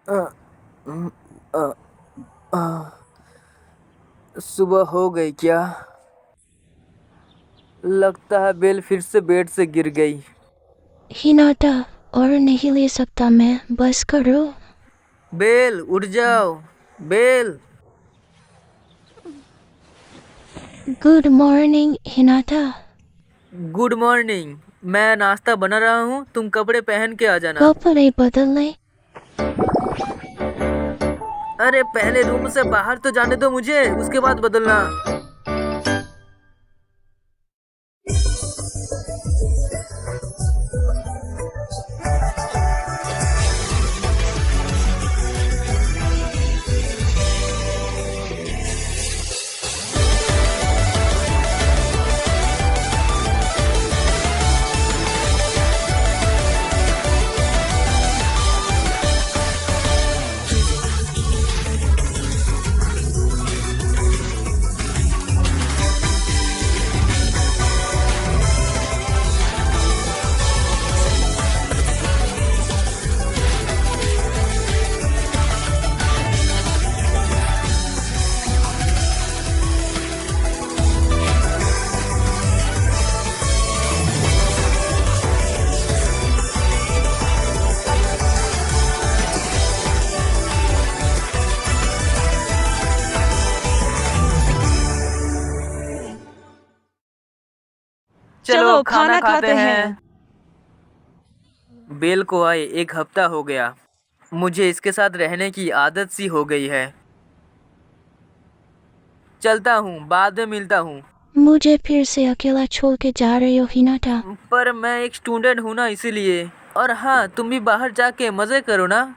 अ, उम, अ, अ, सुबह हो गई क्या? लगता है बेल फिर से बेड से गिर गई। हिनाटा, और नहीं ले सकता मैं, बस करो। बेल उठ जाओ। Bell. Good morning Hinata. Good morning. मैं नाश्ता बना रहा हूँ, तुम कपड़े पहन के आ जाना। कपड़े बदलने? अरे पहले रूम से बाहर तो जाने दो मुझे, उसके बाद बदलना। चलो चलो खाना खाना खाते खाते हैं। हैं। बेल को आए 1 हफ्ता हो गया। मुझे इसके साथ रहने की आदत सी हो गई है। चलता हूँ, बाद में मिलता हूँ। मुझे फिर से अकेला छोड़ के जा रहे हो हिनाटा? पर मैं एक स्टूडेंट हूँ ना, इसीलिए। और हाँ, तुम भी बाहर जाके मजे करो ना।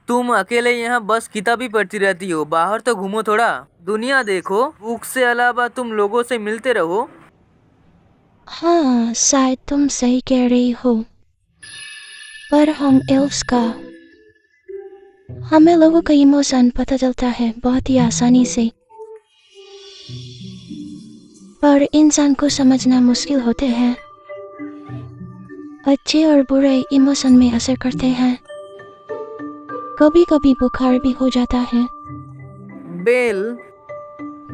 तुम अकेले यहाँ बस किताब ही पढ़ती रहती हो, बाहर तो घूमो थोड़ा। दुनिया देखो, बुक से अलावा तुम लोगों से मिलते रहो। हाँ, शायद तुम सही कह रही हो, पर हम एल्फ्स का, हमें लोगों का इमोशन पता चलता है बहुत ही आसानी से, पर इंसान को समझना मुश्किल होते हैं। अच्छे और बुरे इमोशन में असर करते हैं। कभी कभी बुखार भी हो जाता है। बेल।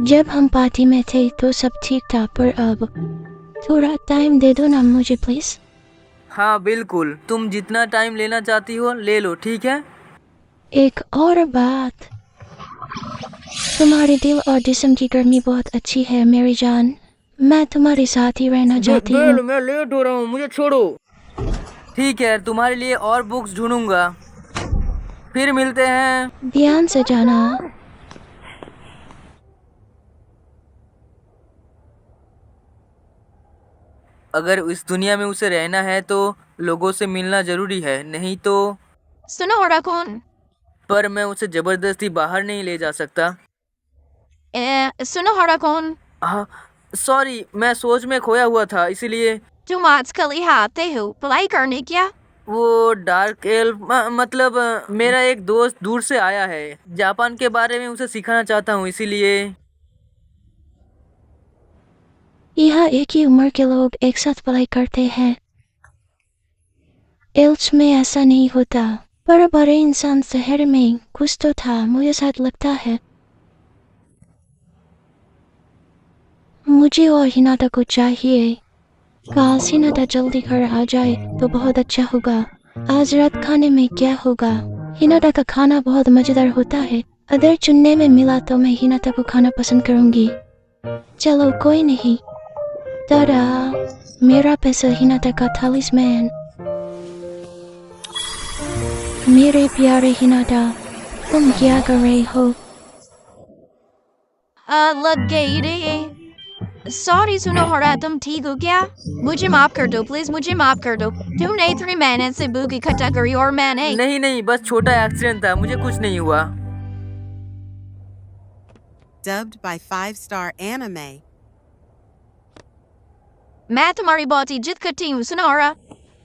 जब हम पार्टी में थे तो सब ठीक था, पर अब थोड़ा टाइम दे दो ना मुझे प्लीज। हाँ बिल्कुल, तुम जितना टाइम लेना चाहती हो ले लो, ठीक है। एक और बात, तुम्हारे दिल और जिस्म की गर्मी बहुत अच्छी है मेरी जान। मैं तुम्हारे साथ ही रहना चाहती हूँ। बेल मैं लेट हो रहा हूँ, मुझे छोड़ो। ठीक है, तुम्हारे लिए और बुक्स ढूंढूंगा। फिर मिलते हैं। ध्यान से जाना। अगर इस दुनिया में उसे रहना है तो लोगों से मिलना जरूरी है, नहीं तो। सुनो राकुन। पर मैं उसे जबरदस्ती बाहर नहीं ले जा सकता। सुनो राकुन। हाँ। सॉरी, मैं सोच में खोया हुआ था, इसीलिए। तुम आजकल यहाँ आते हो पढ़ाई करने क्या? वो डार्क एल्फ मतलब मेरा एक दोस्त दूर से आया है। जापान के बारे में उसे सिखाना चाहता हूँ, इसीलिए। यहाँ एक ही उम्र के लोग एक साथ पढ़ाई करते हैं। एल्च में ऐसा नहीं होता, पर बड़े इंसान शहर में कुछ तो था, मुझे साथ लगता है। मुझे और हिनाटा को चाहिए। काश हिनाटा जल्दी घर आ जाए तो बहुत अच्छा होगा। आज रात खाने में क्या होगा? हिनाटा का खाना बहुत मजेदार होता है। अगर चुनने में मिला तो मैं हिनाटा को खाना पसंद करूंगी। चलो कोई नहीं। तारा, मेरा पैसा हिनाटा का थालिस्मैन। मेरे प्यारे हिनाटा, तुम क्या कर रहे हो? लग गई रे। सॉरी सुनो हरा, तुम ठीक हो क्या? मुझे माफ कर दो प्लीज, मुझे माफ कर दो। तुमने 3 महीने से बुक इकट्ठा करी और मैंने। नहीं नहीं, बस छोटा एक्सीडेंट था, मुझे कुछ नहीं हुआ। Dubbed by 5 Star Anime. मैं तुम्हारी बहुत इज्जत करती हूँ सुनो हरा।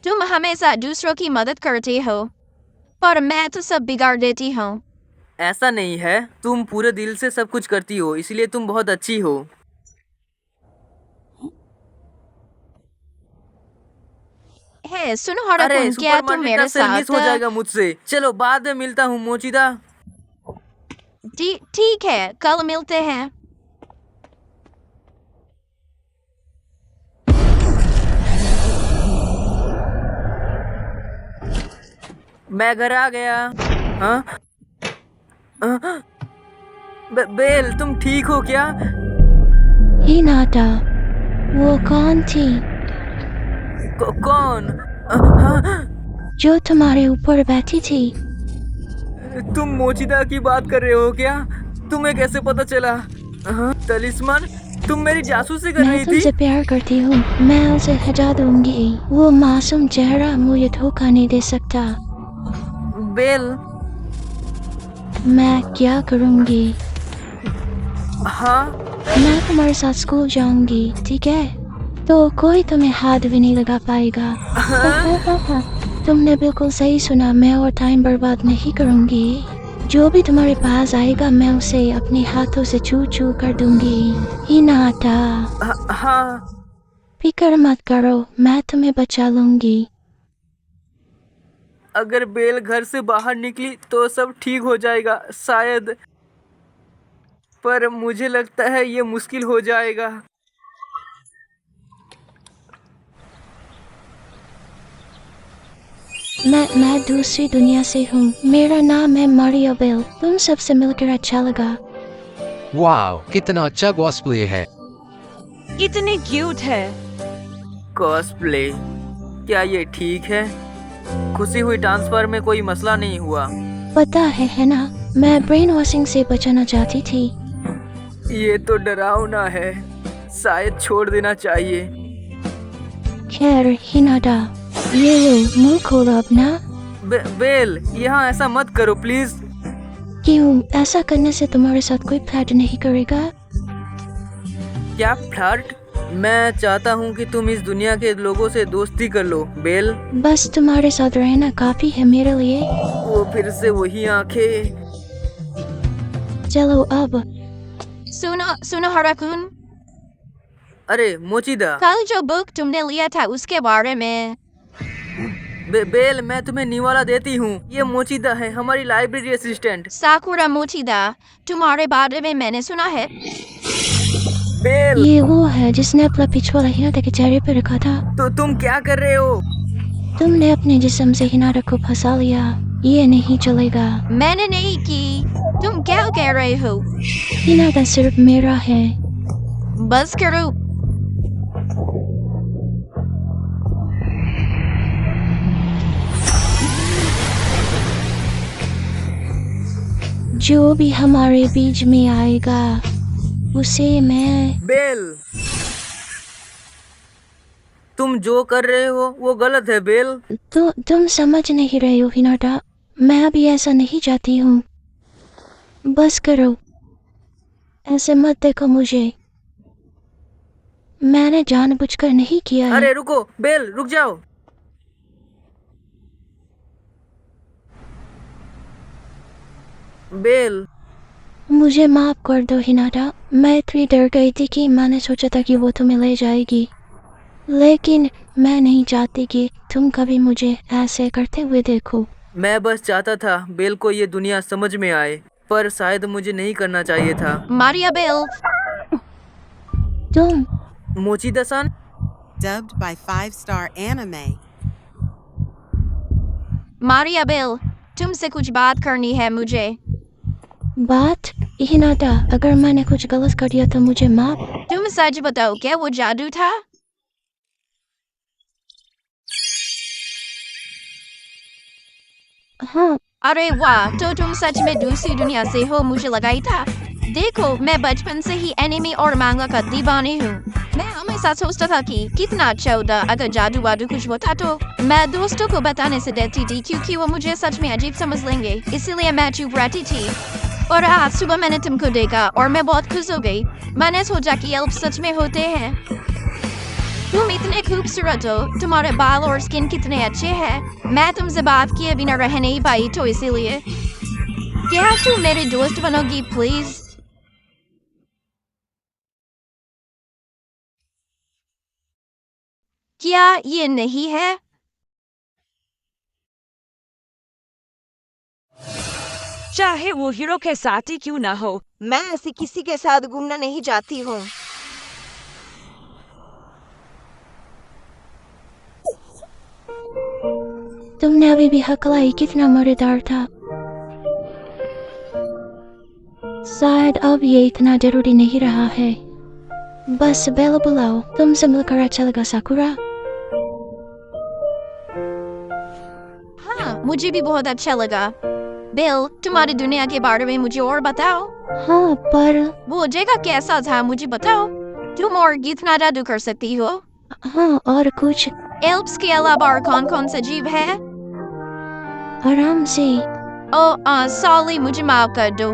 तुम हमेशा दूसरों की मदद करते हो, पर मैं तो सब बिगाड़ देती हूँ। ऐसा नहीं है, तुम पूरे दिल से सब कुछ करती हो, इसलिए तुम बहुत अच्छी हो। है सुनो हरा अरे कुन क्या तुम सुपरमार्केट मेरे का सेल मिस हो साथ जाएगा मुझसे। चलो बाद में मिलता हूँ मोचिदा। ठीक है कल मिलते हैं। मैं घर आ गया। हाँ बेल तुम ठीक हो क्या? हिनाटा, वो कौन थी कौन? जो तुम्हारे ऊपर बैठी थी? तुम मोचिदा की बात कर रहे हो क्या? तुम्हें कैसे पता चला? तलिस्मान तुम मेरी जासूसी कर मैं रही थी? तुमसे प्यार करती हूँ, मैं उसे हटा दूंगी। वो मासूम चेहरा मुझे धोखा नहीं दे सकता। बेल। मैं क्या करूंगी? हाँ मैं तुम्हारे साथ स्कूल जाऊंगी, ठीक है? तो कोई तुम्हें हाथ भी नहीं लगा पाएगा। तुमने बिल्कुल सही सुना, मैं और टाइम बर्बाद नहीं करूंगी। जो भी तुम्हारे पास आएगा मैं उसे अपने हाथों से छू छू कर दूंगी। हिनाटा, हाँ। फिक्र मत करो, मैं तुम्हें बचा लूंगी। अगर बेल घर से बाहर निकली तो सब ठीक हो जाएगा शायद, पर मुझे लगता है ये मुश्किल हो जाएगा। मैं दूसरी दुनिया से हूँ। मेरा नाम है मारिया बेल। तुम सबसे मिलकर अच्छा लगा। वाओ कितना अच्छा कॉस्प्ले है। इतने क्यूट है। कॉस्प्ले? क्या ये ठीक है? खुशी हुई ट्रांसफर में कोई मसला नहीं हुआ। पता है ना, मैं ब्रेन वॉशिंग से बचाना चाहती थी। ये तो डरावना है, शायद छोड़ देना चाहिए। खैर हिनाटा, ये लो, मुंह खोलो अपना। बेल यहाँ ऐसा मत करो प्लीज। क्यों? ऐसा करने से तुम्हारे साथ कोई फ्लर्ट नहीं करेगा। क्या फ्लर्ट? मैं चाहता हूँ कि तुम इस दुनिया के लोगों से दोस्ती कर लो बेल। बस तुम्हारे साथ रहना काफी है मेरे लिए। वो फिर से वही आंखें। चलो अब। सुनो हराकुन, अरे मोचिदा। कल जो बुक तुमने लिया था उसके बारे में। बेल मैं तुम्हें निवाला देती हूँ। ये मोचिदा है, हमारी लाइब्रेरी असिस्टेंट। साकुरा मोचिदा, तुम्हारे बारे में मैंने सुना है। बेल ये वो है जिसने अपना पिछवाड़ा हिनाटा के चेहरे पर रखा था। तो तुम क्या कर रहे हो? तुमने अपने जिस्म से हिनाटा को फंसा लिया। ये नहीं चलेगा। मैंने नहीं की। तुम क्या कह रहे हो? हिनाटा सिर्फ मेरा है। बस करो। जो भी हमारे बीच में आएगा उसे मैं। बेल तुम जो कर रहे हो वो गलत है बेल। तुम समझ नहीं रहे हो हिनाटा, मैं अभी ऐसा नहीं चाहती हूँ। बस करो, ऐसे मत देखो मुझे। मैंने जानबूझकर नहीं किया है। अरे रुको बेल, रुक जाओ। बेल मुझे माफ कर दो हिनाटा, मैं इतनी डर गई थी कि मैंने सोचा था कि वो तुम्हें ले जाएगी, लेकिन मैं नहीं चाहती कि तुम कभी मुझे ऐसे करते हुए देखो। मैं बस चाहता था बेल को ये दुनिया समझ में आए, पर शायद मुझे नहीं करना चाहिए था। मारिया बेल, तुम। मोचिदा-सान। Dubbed by 5 Star Anime. Maria Bell, तुमसे कुछ बात करनी है मुझे। बात? हिनाटा, अगर मैंने कुछ गलत कर दिया तो मुझे माफ। तुम सच बताओ, क्या वो जादू था? हाँ। अरे वाह, तो तुम सच में दूसरी दुनिया से हो, मुझे लगा ही था। देखो, मैं बचपन से ही एनिमे और मांगा का दीवानी हूँ। मैं हमेशा सोचता था कि कितना अच्छा होता अगर जादू वादू कुछ होता तो। मैं दोस्तों को बताने से डरती थी क्योंकि वो मुझे सच में अजीब समझ लेंगे, इसीलिए मैं चुप रहती थी। और आज सुबह मैंने तुमको देखा और मैं बहुत खुश हो गई। मैंने सोचा कि एल्फ सच में होते हैं। तुम इतने खूबसूरत हो, तुम्हारे बाल और स्किन कितने अच्छे हैं। मैं तुमसे बात किए बिना रह नहीं पाई, तो इसीलिए क्या तुम मेरे दोस्त बनोगी प्लीज? क्या ये नहीं है? चाहे वो हीरो के साथ ही क्यों ना हो। मैं ऐसी किसी के साथ घूमना नहीं चाहती हूँ। तुमने अभी भी हकलाई, कितना मजेदार था। शायद अब ये इतना जरूरी नहीं रहा है। बस बेल बुलाओ, तुमसे मिलकर अच्छा लगा साकुरा। हाँ, मुझे भी बहुत अच्छा लगा। बिल, तुम्हारी दुनिया के बारे में मुझे और बताओ। हाँ, पर वो जगह कैसा था मुझे बताओ। तुम और कितना जादू कर सकती हो? हाँ, और कुछ एल्प्स के अलावा और कौन कौन सा जीव है? आराम से। सॉरी, मुझे माफ कर दो।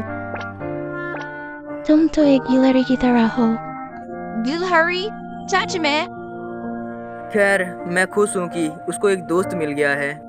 तुम तो एक गिलहरी की तरह हो। गिलहरी? सच में? खैर, मैं खुश हूँ कि उसको एक दोस्त मिल गया है।